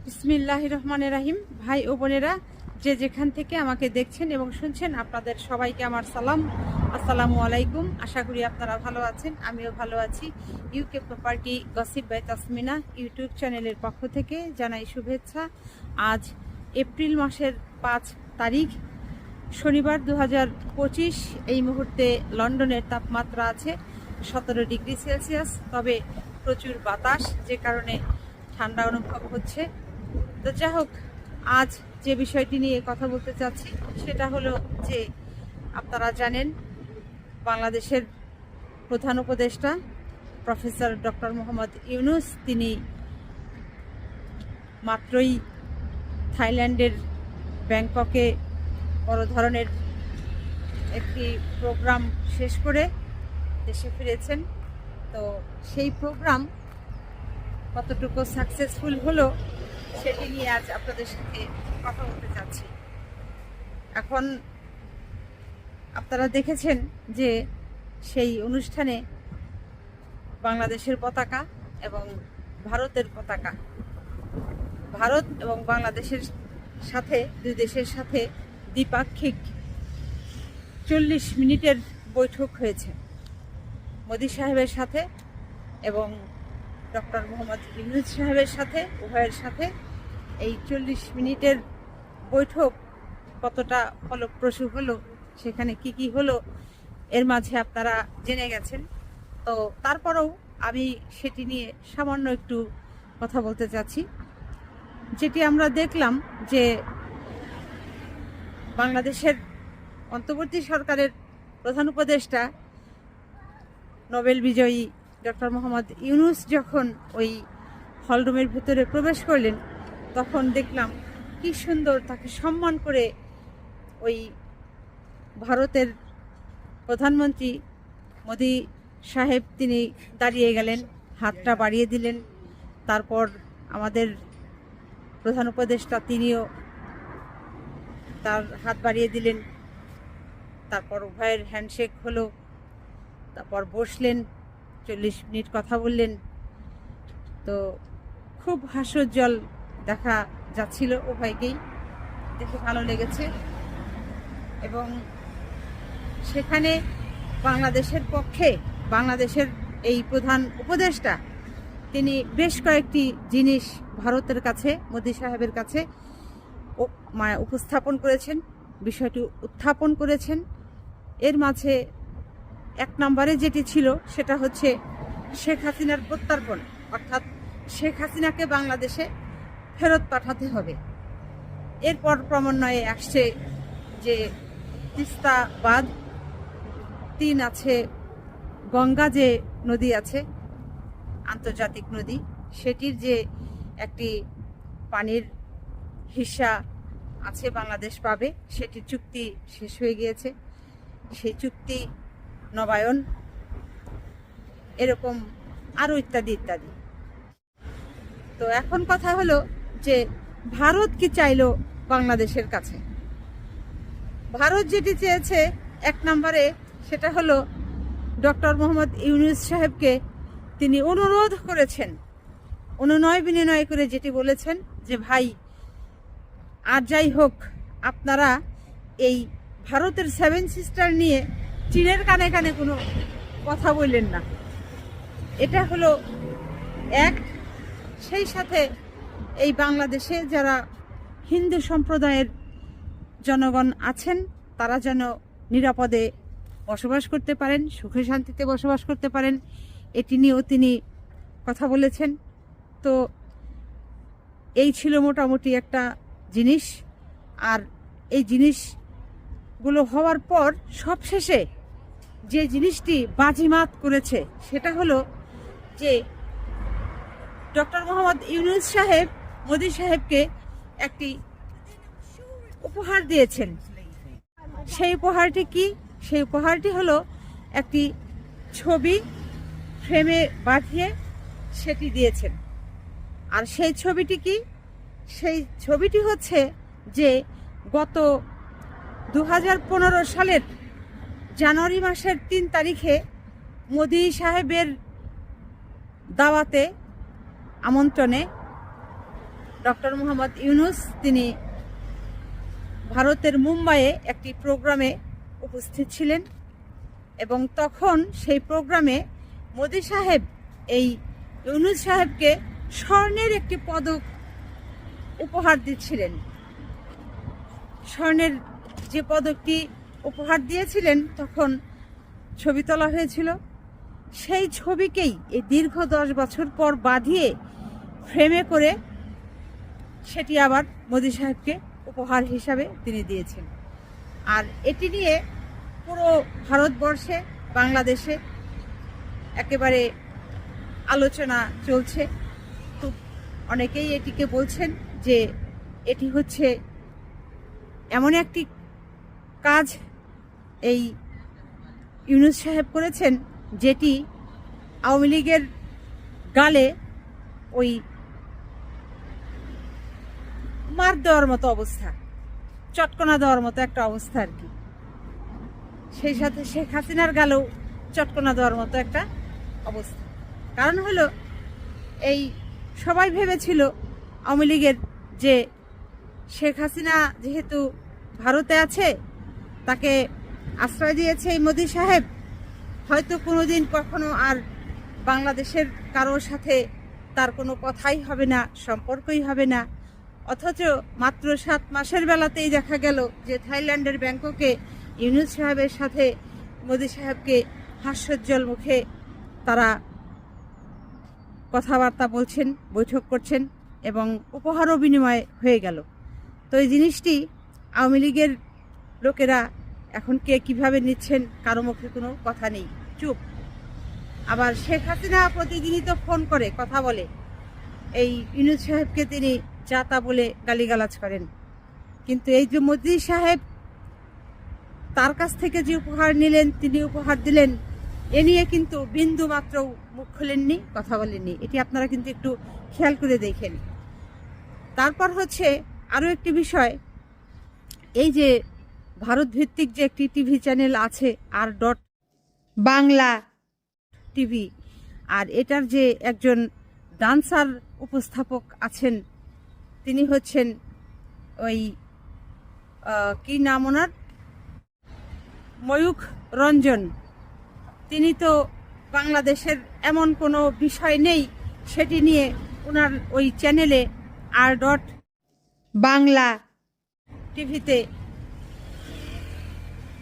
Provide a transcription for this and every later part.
বিসমিল্লাহির রহমানির রহিম। ভাই ও বোনেরা, যে যেখান থেকে আমাকে দেখছেন এবং শুনছেন, আপনাদের সবাইকে আমার সালাম, আসসালামু আলাইকুম। আশা করি আপনারা ভালো আছেন, আমিও ভালো আছি। UK property gossip by Tasmina YouTube চ্যানেলের পক্ষ থেকে জানাই শুভেচ্ছা। আজ এপ্রিল মাসের 5 তারিখ শনিবার 2025। এই মুহূর্তে লন্ডনের তাপমাত্রা আছে 17 ডিগ্রি সেলসিয়াস, তবে প্রচুর বাতাস, যে কারণে ঠান্ডা অনুভব হচ্ছে। তো যাই হোক, আজ যে বিষয়টি নিয়ে কথা বলতে চাচ্ছি সেটা হলো যে, আপনারা জানেন বাংলাদেশের প্রধান উপদেষ্টা প্রফেসর ডক্টর মোহাম্মদ ইউনূস, তিনি মাত্রই থাইল্যান্ডের ব্যাংককে বড় ধরনের একটি প্রোগ্রাম শেষ করে দেশে ফিরেছেন। তো সেই প্রোগ্রাম কতটুকু সাকসেসফুল হলো সেটি নিয়ে আজ আপনাদের সাথে কথা বলতে চাচ্ছি। এখন আপনারা দেখেছেন যে সেই অনুষ্ঠানে বাংলাদেশের পতাকা এবং ভারতের পতাকা, ভারত এবং বাংলাদেশের সাথে, দুই দেশের সাথে দ্বিপাক্ষিক 40 মিনিটের বৈঠক হয়েছে মোদি সাহেবের সাথে এবং ডক্টর মোহাম্মদ ইউনূস সাহেবের সাথে, উভয়ের সাথে। এই 40 মিনিটের বৈঠক কতটা ফলপ্রসূ হলো, সেখানে কি কি হলো, এর মাঝে আপনারা জেনে গেছেন। তো তারপরেও আমি সেটি নিয়ে সামান্য একটু কথা বলতে চাচ্ছি। যেটি আমরা দেখলাম যে বাংলাদেশের অন্তর্বর্তী সরকারের প্রধান উপদেষ্টা নোবেল বিজয়ী ডক্টর মোহাম্মদ ইউনূস যখন ওই হলরুমের ভিতরে প্রবেশ করলেন, তখন দেখলাম কি সুন্দর তাকে সম্মান করে ওই ভারতের প্রধানমন্ত্রী মোদি সাহেব তিনি দাঁড়িয়ে গেলেন, হাতটা বাড়িয়ে দিলেন। তারপর আমাদের প্রধান উপদেষ্টা তিনিও তার হাত বাড়িয়ে দিলেন। তারপর উভয়ের হ্যান্ডশেক হলো, তারপর বসলেন, 40 মিনিট কথা বললেন। তো খুব হাস্যোজ্জ্বল দেখা যাচ্ছিল, উভয়কেই দেখে ভালো লেগেছে। এবং সেখানে বাংলাদেশের পক্ষে বাংলাদেশের এই প্রধান উপদেষ্টা তিনি বেশ কয়েকটি জিনিস ভারতের কাছে, মোদি সাহেবের কাছে উপস্থাপন করেছেন, বিষয়টি উত্থাপন করেছেন। এর মাঝে 1 নম্বরে যেটি ছিল সেটা হচ্ছে শেখ হাসিনার প্রত্যর্পণ, অর্থাৎ শেখ হাসিনাকে বাংলাদেশে ফেরত পাঠাতে হবে। এরপর ক্রমান্বয়ে আসছে যে তিস্তা বাঁধ, 3 আছে গঙ্গা, যে নদী আছে আন্তর্জাতিক নদী, সেটির যে একটি পানির হিস্সা আছে বাংলাদেশ পাবে, সেটি চুক্তি শেষ হয়ে গিয়েছে, সেই চুক্তি নবায়ন, এরকম আরও ইত্যাদি ইত্যাদি। তো এখন কথা হলো যে ভারত কি চাইলো বাংলাদেশের কাছে। ভারত যেটি চেয়েছে 1 নম্বরে, সেটা হলো ডক্টর মোহাম্মদ ইউনূস সাহেবকে তিনি অনুরোধ করেছেন, অনুনয় বিনয় করে যেটি বলেছেন যে, ভাই আর যাই হোক, আপনারা এই ভারতের 7 সিস্টার নিয়ে চীনের কানে কানে কোনো কথা বললেন না। এটা হলো এক। সেই সাথে এই বাংলাদেশে যারা হিন্দু সম্প্রদায়ের জনগণ আছেন, তারা যেন নিরাপদে বসবাস করতে পারেন, সুখে শান্তিতে বসবাস করতে পারেন, এটি নিয়েও তিনি কথা বলেছেন। তো এই ছিল মোটামুটি একটা জিনিস। আর এই জিনিসগুলো হওয়ার পর সবশেষে যে জিনিসটি বাজিমাত করেছে সেটা হলো যে ডক্টর মোহাম্মদ ইউনূস সাহেব মোদি সাহেবকে একটি উপহার দিয়েছেন। সেই উপহারটি কি? সেই উপহারটি হলো একটি ছবি ফ্রেমে বাঁধিয়ে সেটি দিয়েছেন। আর সেই ছবিটি কি? সেই ছবিটি হচ্ছে যে গত 2015 সালের জানুয়ারি মাসের 3 তারিখে মোদি সাহেবের দাওয়াতে, আমন্ত্রণে ডক্টর মোহাম্মদ ইউনূস তিনি ভারতের মুম্বাইয়ে একটি প্রোগ্রামে উপস্থিত ছিলেন এবং তখন সেই প্রোগ্রামে মোদি সাহেব এই ইউনূস সাহেবকে স্বর্ণের একটি পদক উপহার দিচ্ছিলেন। স্বর্ণের যে পদকটি উপহার দিয়েছিলেন তখন ছবি তোলা হয়েছিল। সেই ছবিকেই এই দীর্ঘ 10 বছর পর বাঁধিয়ে ফ্রেমে করে সেটি আবার মোদি সাহেবকে উপহার হিসাবে তিনি দিয়েছেন। আর এটি নিয়ে পুরো ভারতবর্ষে, বাংলাদেশে একেবারে আলোচনা চলছে। খুব অনেকেই এটিকে বলছেন যে এটি হচ্ছে এমন একটি কাজ এই ইউনূস সাহেব করেছেন যেটি আওয়ামী লীগের গালে ওই মার দেওয়ার মতো অবস্থা, চটকনা দেওয়ার মতো একটা অবস্থা আর কি। সেই সাথে শেখ হাসিনার গালেও চটকনা দেওয়ার মতো একটা অবস্থা। কারণ হলো এই সবাই ভেবেছিল আওয়ামী লীগের যে শেখ হাসিনা যেহেতু ভারতে আছে, তাকে আশ্রয় দিয়েছে এই মোদি সাহেব, হয়তো কোনোদিন কখনো আর বাংলাদেশের কারোর সাথে তার কোনো কথাই হবে না, সম্পর্কই হবে না। অথচ মাত্র 7 মাসের বেলাতেই দেখা গেল যে থাইল্যান্ডের ব্যাংককে ইউনূস সাহেবের সাথে মোদি সাহেবকে হাস্যোজ্জ্বল মুখে তারা কথাবার্তা বলছেন, বৈঠক করছেন এবং উপহারও বিনিময় হয়ে গেল। তো এই জিনিসটি আওয়ামী লীগের লোকেরা এখন কে কীভাবে নিচ্ছেন কারো মুখে কোনো কথা নেই, চুপ। আবার শেখ হাসিনা প্রতিদিনই তো ফোন করে কথা বলে, এই ইউনূস সাহেবকে তিনি যা তা বলে গালিগালাজ করেন। কিন্তু এই যে মোদি সাহেব তার কাছ থেকে যে উপহার নিলেন, তিনি উপহার দিলেন, এ নিয়ে কিন্তু বিন্দু মাত্র মুখ খোলেননি, কথা বলেননি। এটি আপনারা কিন্তু একটু খেয়াল করে দেখেন। তারপর হচ্ছে আরও একটি বিষয়, এই যে ভারত ভিত্তিক যে একটি টিভি চ্যানেল আছে R.বাংলা টিভি, আর এটার যে একজন ডান্সার উপস্থাপক আছেন তিনি হচ্ছেন ওই কি নাম ওনার, ময়ূখ রঞ্জন। তিনি তো বাংলাদেশের এমন কোনো বিষয় নেই সেটি নিয়ে ওনার ওই চ্যানেলে R.বাংলা টিভিতে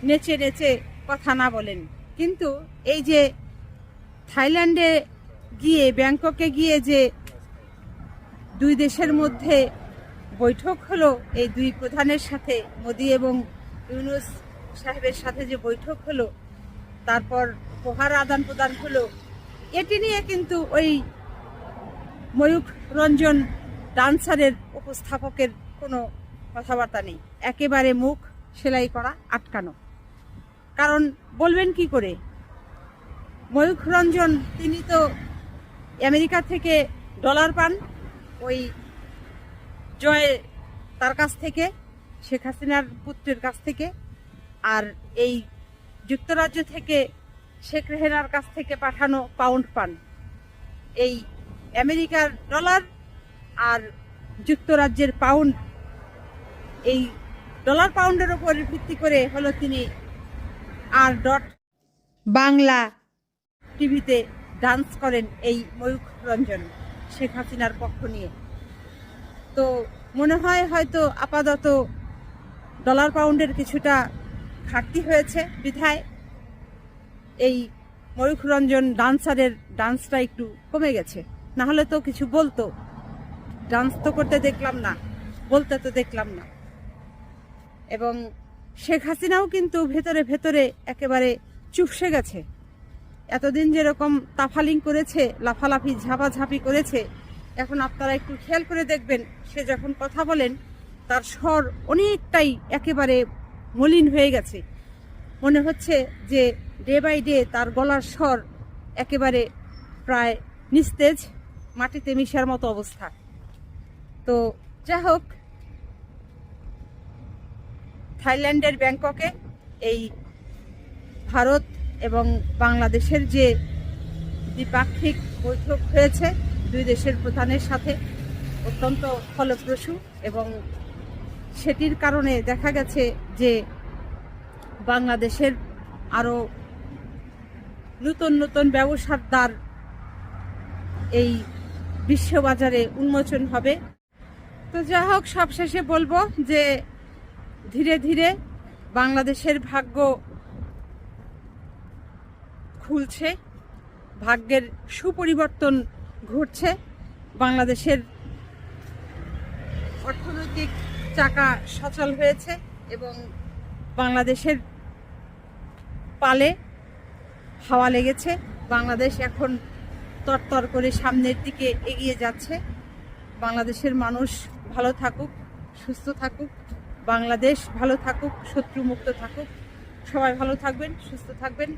নেচে নেচে কথা না বলেন। কিন্তু এই যে থাইল্যান্ডে গিয়ে, ব্যাংককে গিয়ে যে দুই দেশের মধ্যে বৈঠক হলো, এই দুই প্রধানের সাথে, মোদি এবং ইউনূস সাহেবের সাথে যে বৈঠক হলো, তারপর উপহার আদান প্রদান হলো, এটি নিয়ে কিন্তু ওই ময়ূখ রঞ্জন ডান্সারের উপস্থাপকের কোনো কথাবার্তা নেই। একেবারে মুখ সেলাই করা, আটকানো। কারণ বলবেন কি করে? ময়ূখ রঞ্জন তিনি তো আমেরিকা থেকে ডলার পান, ওই জয় তার কাছ থেকে, শেখ হাসিনার পুত্রের কাছ থেকে, আর এই যুক্তরাজ্য থেকে শেখ রেহানার কাছ থেকে পাঠানো পাউন্ড পান। এই আমেরিকার ডলার আর যুক্তরাজ্যের পাউন্ড, এই ডলার পাউন্ডের উপর ভিত্তি করে হলো তিনি R.বাংলা টিভিতে ডান্স করেন এই ময়ূখ রঞ্জন শেখ হাসিনার পক্ষ নিয়ে। তো মনে হয় হয়তো আপাতত ডলার পাউন্ডের কিছুটা ঘাটতি হয়েছে, বিধায় এই ময়ূখ রঞ্জন ডান্সারের ডান্সটা একটু কমে গেছে। না হলে তো কিছু বলতো, ডান্স তো করতে দেখলাম না, বলতে তো দেখলাম না। এবং শেখ হাসিনাও কিন্তু ভেতরে ভেতরে একেবারে চুপসে গেছে। এতদিন যেরকম তাফালিং করেছে, লাফালাফি ঝাপাঝাপি করেছে, এখন আপনারা একটু খেয়াল করে দেখবেন, সে যখন কথা বলেন তার স্বর অনেকটাই একেবারে মলিন হয়ে গেছে। মনে হচ্ছে যে ডে বাই ডে তার গলার স্বর একেবারে প্রায় নিস্তেজ, মাটিতে মিশার মতো অবস্থা। তো যা হোক, থাইল্যান্ডের ব্যাংককে এই ভারত এবং বাংলাদেশের যে দ্বিপাক্ষিক বৈঠক হয়েছে দুই দেশের প্রধানের সাথে, অত্যন্ত ফলপ্রসূ এবং সেটির কারণে দেখা গেছে যে বাংলাদেশের আরও নতুন নতুন ব্যবসার দ্বার এই বিশ্ববাজারে উন্মোচন হবে। তো যা হোক, সবশেষে বলবো যে ধীরে ধীরে বাংলাদেশের ভাগ্য খুলছে, ভাগ্যের সুপরিবর্তন ঘটছে, বাংলাদেশের অর্থনৈতিক চাকা সচল হয়েছে এবং বাংলাদেশের পালে হাওয়া লেগেছে। বাংলাদেশ এখন তরতর করে সামনের দিকে এগিয়ে যাচ্ছে। বাংলাদেশের মানুষ ভালো থাকুক, সুস্থ থাকুক, বাংলাদেশ ভালো থাকুক, শত্রুমুক্ত থাকুক। সবাই ভালো থাকবেন, সুস্থ থাকবেন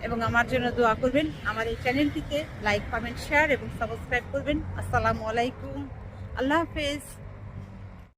এবং আমার জন্য দোয়া করবেন। আমার এই চ্যানেলটিতে লাইক, কমেন্ট, শেয়ার এবং সাবস্ক্রাইব করবেন। আসসালামু আলাইকুম, আল্লাহ হাফেজ।